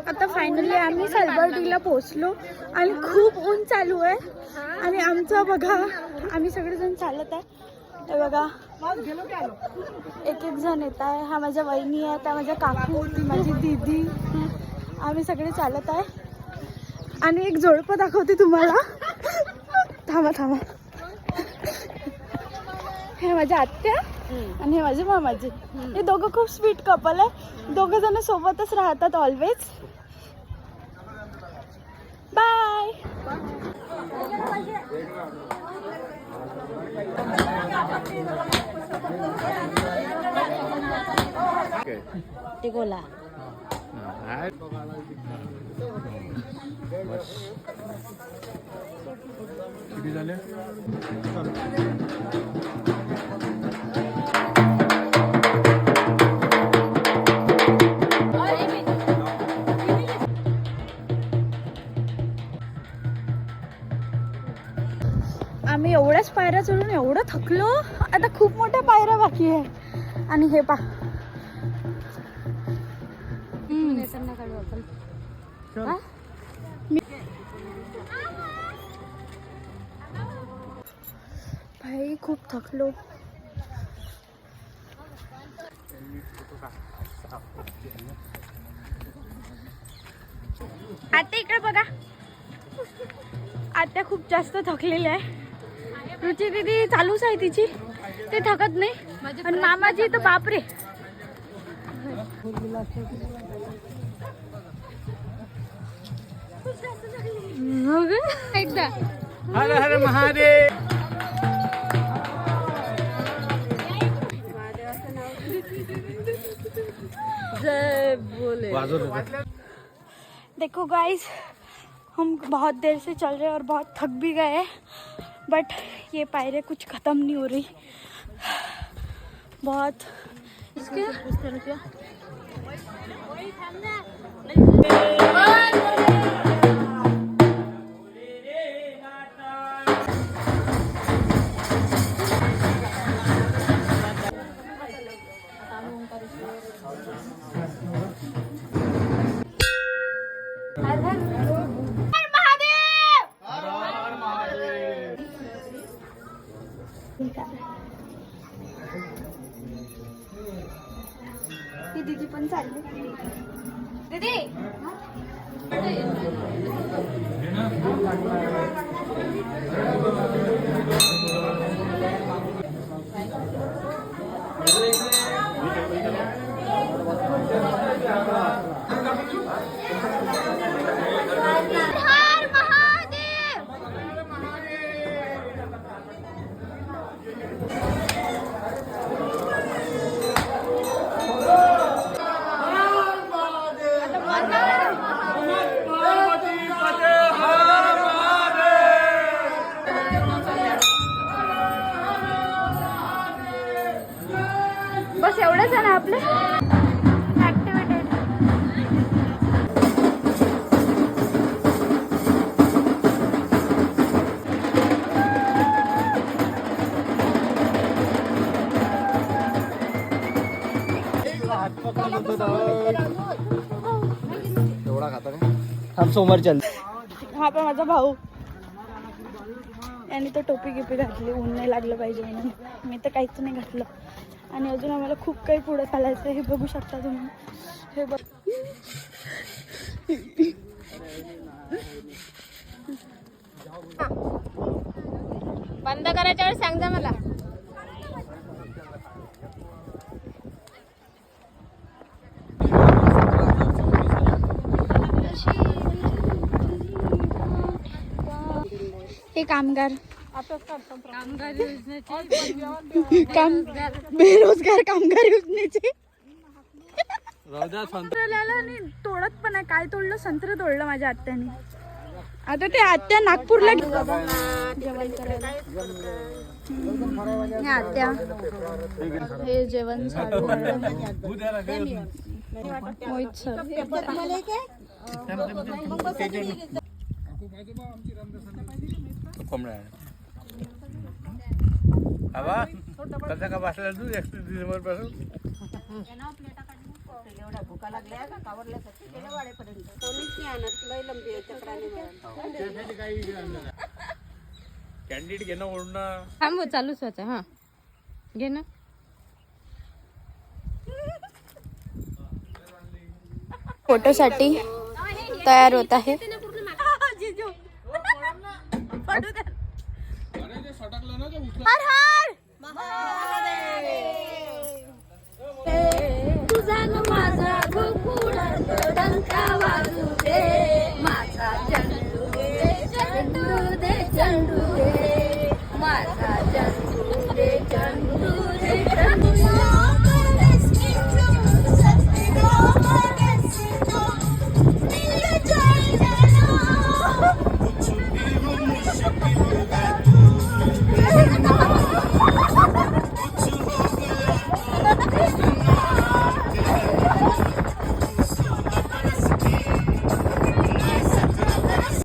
आता फायनली आम्ही सालबर्डीला पोहोचलो आणि खूप ऊन चालू आहे आणि आमचं बघा आम्ही सगळेजण चालत आहे. हे बघा एक एक जण येत आहे. हा माझ्या वहिनी आहे, त्या माझ्या काकू, ती माझी दीदी, आम्ही सगळे चालत आहे. आणि एक जोडपं दाखवते तुम्हाला. थांबा थांबा. हे माझ्या आत्या आणि हे माझे मामाजी. हे दोघं खूप स्वीट कपल आहे. दोघं जण सोबतच राहतात ऑलवेज. बाय. टिकोला किती झाले? आम्ही एवढ्याच पायऱ्या चढून एवढं थकलो. आता खूप मोठ्या पायऱ्या बाकी आहे. आणि हे पा भाई खूप थकलो. आता इकडे बघा. आत्या खूप जास्त थकलेली आहे. रुची दीदी चालूच आहे तिची, ते थकत नाही. आणि मामाजी तर बापरे. एकदा हर हर महादेव. जय बोले. देखो गाइस, हम बहुत देर से चल रहे हैं और बहुत थक भी गए हैं, बट ये पायरे कुछ ख़त्म नहीं हो रही. बहुत इसके दीदी पण चालली. दीदी बस एवढंच आहे ना आपले ऍक्टिव्हिटी. एवढा खाता का? हम सोमवार चलते. हा पण माझा भाऊ, यांनी तर टोपी गिपी घातली ऊन नाही लागलं पाहिजे म्हणून. मी तर काहीच नाही घातलं. आणि अजून आम्हाला खूप काही पुढे चालायचं. हे बघू शकता तुम्ही. हे बघ बंद करायच्या वेळेस सांग जा मला. हे कामगार कामगार बेरोजगार कामगार योजनेचे तोडत पण आहे. काय तोडलं? संत्र तोडलं माझ्या आत्याने. आता ते आत्या नागपूरला जेवण करायला. हे आत्या हे जेवण चालू मोहित सर. कोंबड्या कसा का बसला तू 31 डिसेंबर पासून एवढ्या भुका लागल्या का कावरल्यासाठी गेल्या वाड्यापर्यंत कोणीच नाही आणत लय लंबी आहे चक्राने कॅन्डिडेट घेणं ओढणं थांब चालूच व्हायचं हा घे ना फोटोसाठी तयार होत आहे. तुझा न माझा गोकुळात डंका वाजू